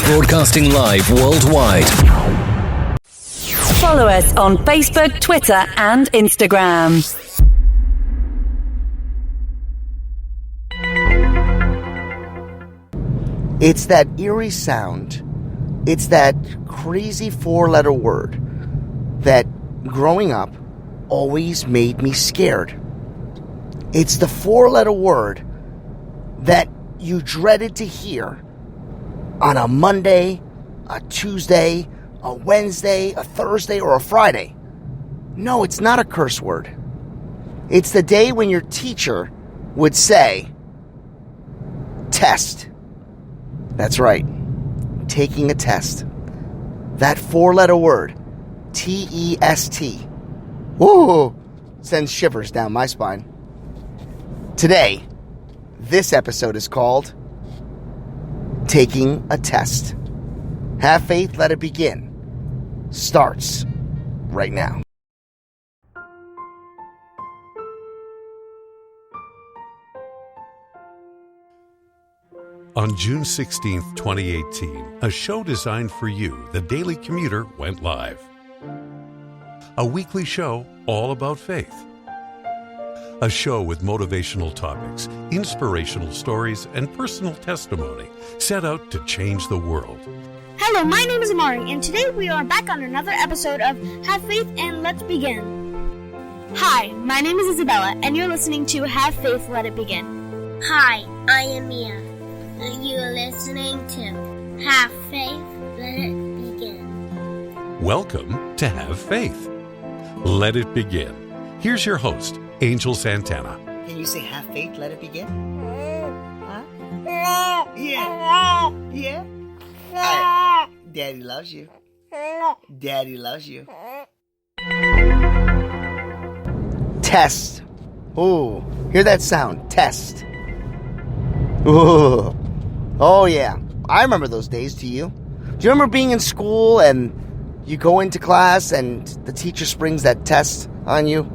Broadcasting live worldwide. Follow us on Facebook, Twitter, and Instagram. It's that eerie sound. It's that crazy four-letter word that, growing up, always made me scared. It's the four-letter word that you dreaded to hear on a Monday, a Tuesday, a Wednesday, a Thursday, or a Friday. No, it's not a curse word. It's the day when your teacher would say, test. That's right. Taking a test. That four-letter word, T-E-S-T. Woo! Sends shivers down my spine. Today, this episode is called Taking a Test. Have faith, let it begin. Starts right now. On June 16, 2018, a show designed for you, the Daily Commuter, went live. A weekly show all about faith. A show with motivational topics, inspirational stories, and personal testimony set out to change the world. Hello, my name is Amari, and today we are back on another episode of Have Faith and Let's Begin. Hi, my name is Isabella, and you're listening to Have Faith, Let It Begin. Hi, I am Mia, and you are listening to Have Faith, Let It Begin. Welcome to Have Faith. Let it begin. Here's your host, Angel Santana. Can you say have faith, let it begin? Huh? Yeah. Yeah? Right. Daddy loves you. Daddy loves you. Test. Ooh, hear that sound. Test. Ooh. Oh, yeah. I remember those days. Do you? Do you remember being in school and you go into class and the teacher springs that test on you?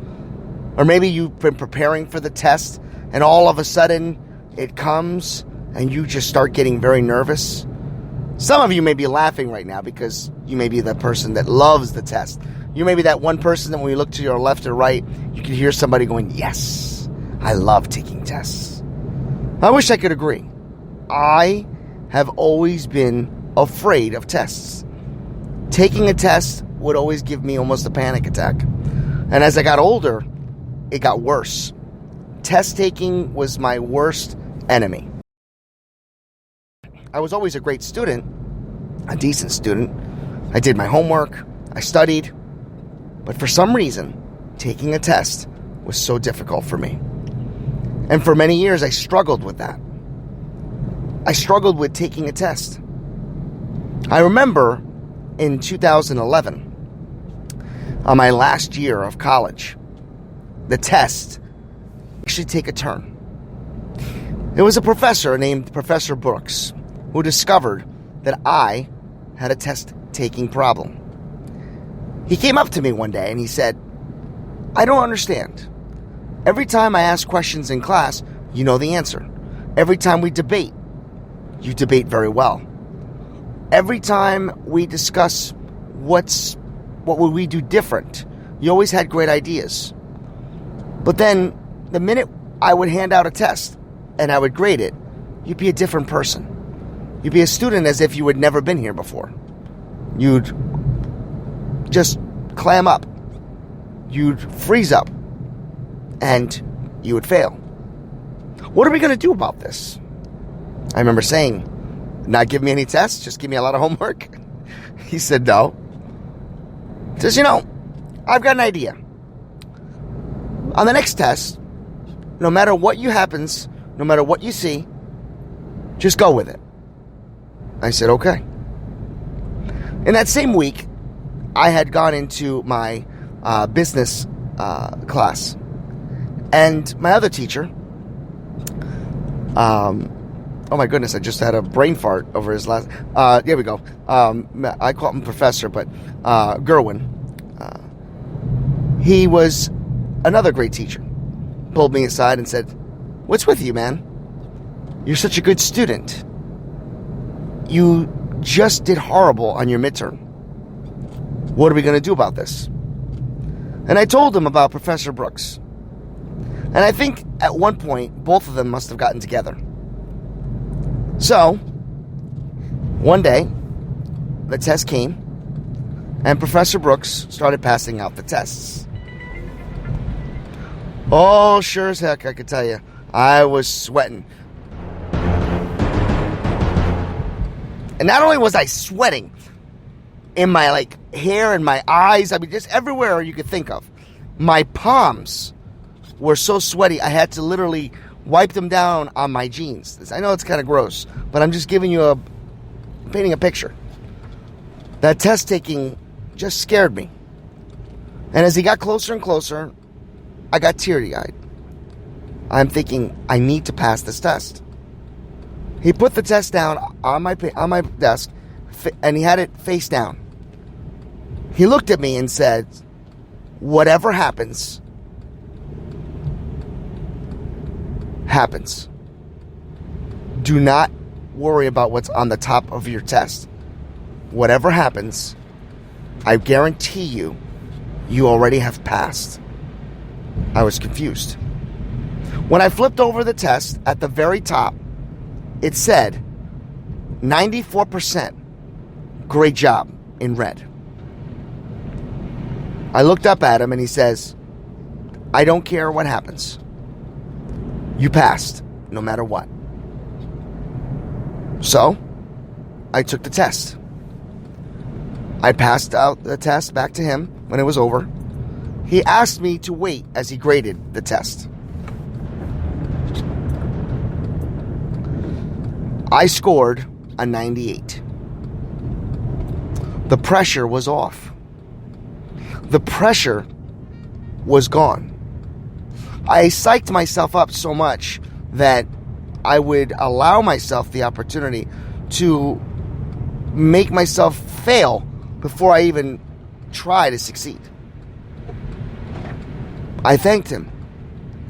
Or maybe you've been preparing for the test and all of a sudden it comes and you just start getting very nervous. Some of you may be laughing right now because you may be the person that loves the test. You may be that one person that when you look to your left or right, you can hear somebody going, yes, I love taking tests. I wish I could agree. I have always been afraid of tests. Taking a test would always give me almost a panic attack. And as I got older, it got worse. Test taking was my worst enemy. I was always a great student, a decent student. I did my homework, I studied, but for some reason, taking a test was so difficult for me. And for many years, I struggled with that. I struggled with taking a test. I remember in 2011, on my last year of college, the test actually take a turn. It was a professor named Professor Brooks who discovered that I had a test-taking problem. He came up to me one day and he said, I don't understand. Every time I ask questions in class, you know the answer. Every time we debate, you debate very well. Every time we discuss what would we do different, you always had great ideas. But then, the minute I would hand out a test and I would grade it, you'd be a different person. You'd be a student as if you had never been here before. You'd just clam up. You'd freeze up. And you would fail. What are we going to do about this? I remember saying, not give me any tests, just give me a lot of homework. He said, no. He says, I've got an idea. On the next test, no matter what happens, no matter what you see, just go with it. I said, okay. In that same week, I had gone into my business class. And my other teacher, oh my goodness, I just had a brain fart over his last, here we go. I call him Professor, but Gerwin. He was another great teacher. Pulled me aside and said, what's with you, man? You're such a good student. You just did horrible on your midterm. What are we going to do about this? And I told him about Professor Brooks. And I think at one point, both of them must have gotten together. So, one day, the test came, and Professor Brooks started passing out the tests. Oh, sure as heck, I could tell you, I was sweating. And not only was I sweating in my hair and my eyes, I mean just everywhere you could think of. My palms were so sweaty I had to literally wipe them down on my jeans. I know it's kind of gross, but I'm just painting a picture. That test taking just scared me. And as he got closer and closer, I got teary-eyed. I'm thinking, I need to pass this test. He put the test down on my desk, and he had it face down. He looked at me and said, whatever happens, happens. Do not worry about what's on the top of your test. Whatever happens, I guarantee you, you already have passed. I was confused. When I flipped over the test, at the very top, it said 94%. Great job in red. I looked up at him and he says, I don't care what happens. You passed, no matter what. So, I took the test. I passed out the test back to him when it was over. He asked me to wait as he graded the test. I scored a 98. The pressure was off. The pressure was gone. I psyched myself up so much that I would allow myself the opportunity to make myself fail before I even try to succeed. I thanked him,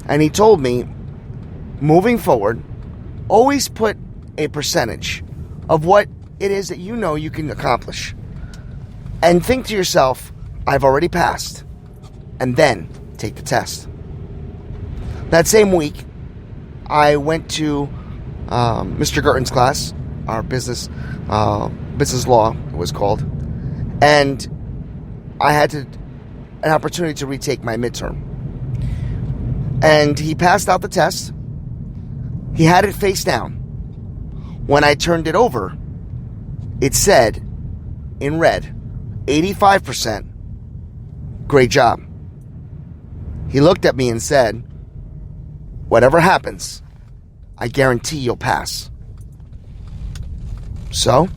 and he told me, moving forward, always put a percentage of what it is that you know you can accomplish. And think to yourself, I've already passed. And then take the test. That same week, I went to Mr. Gurton's class, our business law it was called. And I had an opportunity to retake my midterm. And he passed out the test. He had it face down. When I turned it over, it said, in red, 85%, great job. He looked at me and said, whatever happens, I guarantee you'll pass. So,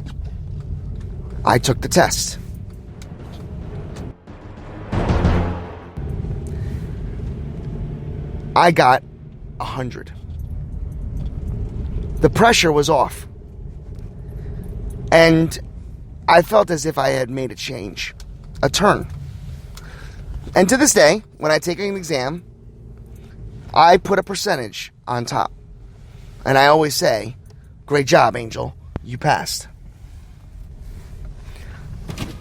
I took the test. I got 100. The pressure was off. And I felt as if I had made a change, a turn. And to this day, when I take an exam, I put a percentage on top. And I always say, great job, Angel, you passed.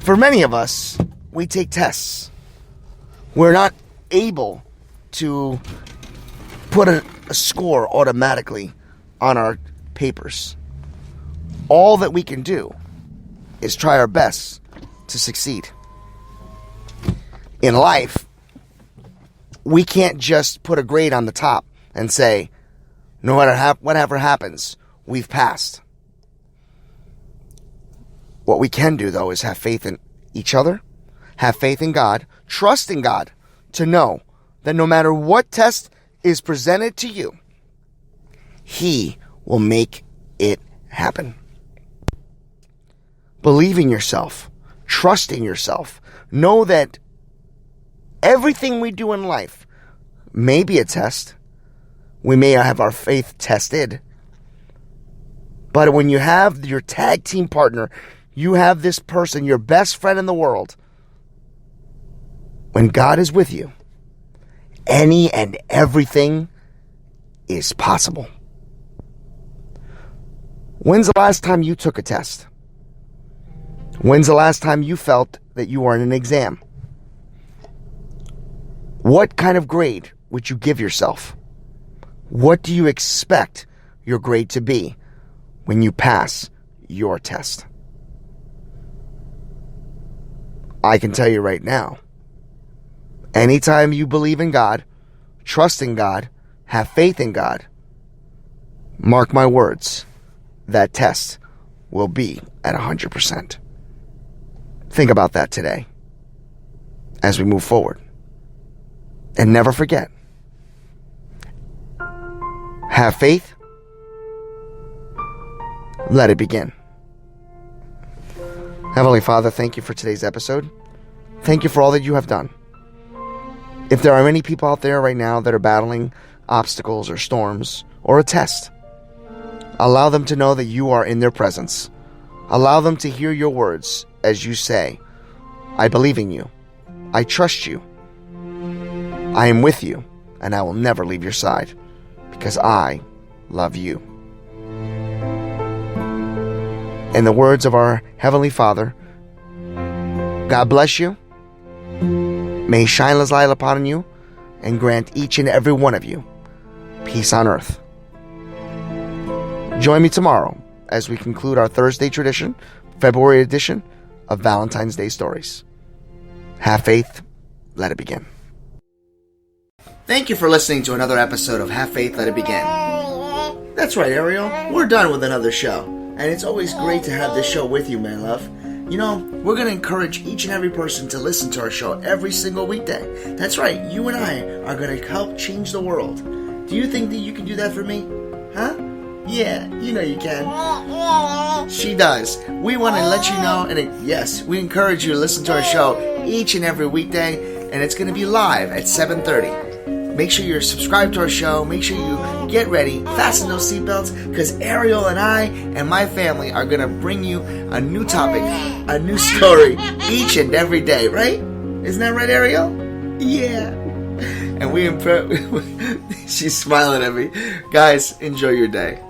For many of us, we take tests. We're not able to put a score automatically on our papers. All that we can do is try our best to succeed. In life, we can't just put a grade on the top and say, no matter whatever happens, we've passed. What we can do, though, is have faith in each other, have faith in God, trust in God to know that no matter what test is presented to you, He will make it happen. Believe in yourself. Trust in yourself. Know that everything we do in life may be a test. We may have our faith tested. But when you have your tag team partner, you have this person, your best friend in the world, when God is with you, any and everything is possible. When's the last time you took a test? When's the last time you felt that you were in an exam? What kind of grade would you give yourself? What do you expect your grade to be when you pass your test? I can tell you right now, anytime you believe in God, trust in God, have faith in God, mark my words, that test will be at 100%. Think about that today as we move forward. And never forget, have faith, let it begin. Heavenly Father, thank you for today's episode. Thank you for all that you have done. If there are many people out there right now that are battling obstacles or storms or a test, allow them to know that you are in their presence. Allow them to hear your words as you say, I believe in you. I trust you. I am with you, and I will never leave your side because I love you. In the words of our Heavenly Father, God bless you. May He shine His light upon you and grant each and every one of you peace on earth. Join me tomorrow as we conclude our Thursday tradition, February edition of Valentine's Day Stories. Have faith, let it begin. Thank you for listening to another episode of Have Faith, Let It Begin. That's right, Ariel. We're done with another show. And it's always great to have this show with you, my love. You know, we're going to encourage each and every person to listen to our show every single weekday. That's right, you and I are going to help change the world. Do you think that you can do that for me? Huh? Yeah, you know you can. She does. We want to let you know, and yes, we encourage you to listen to our show each and every weekday, and it's going to be live at 7:30. Make sure you're subscribed to our show. Make sure you get ready, fasten those seatbelts, because Ariel and I and my family are going to bring you a new topic, a new story each and every day, right? Isn't that right, Ariel? Yeah. And she's smiling at me. Guys, enjoy your day.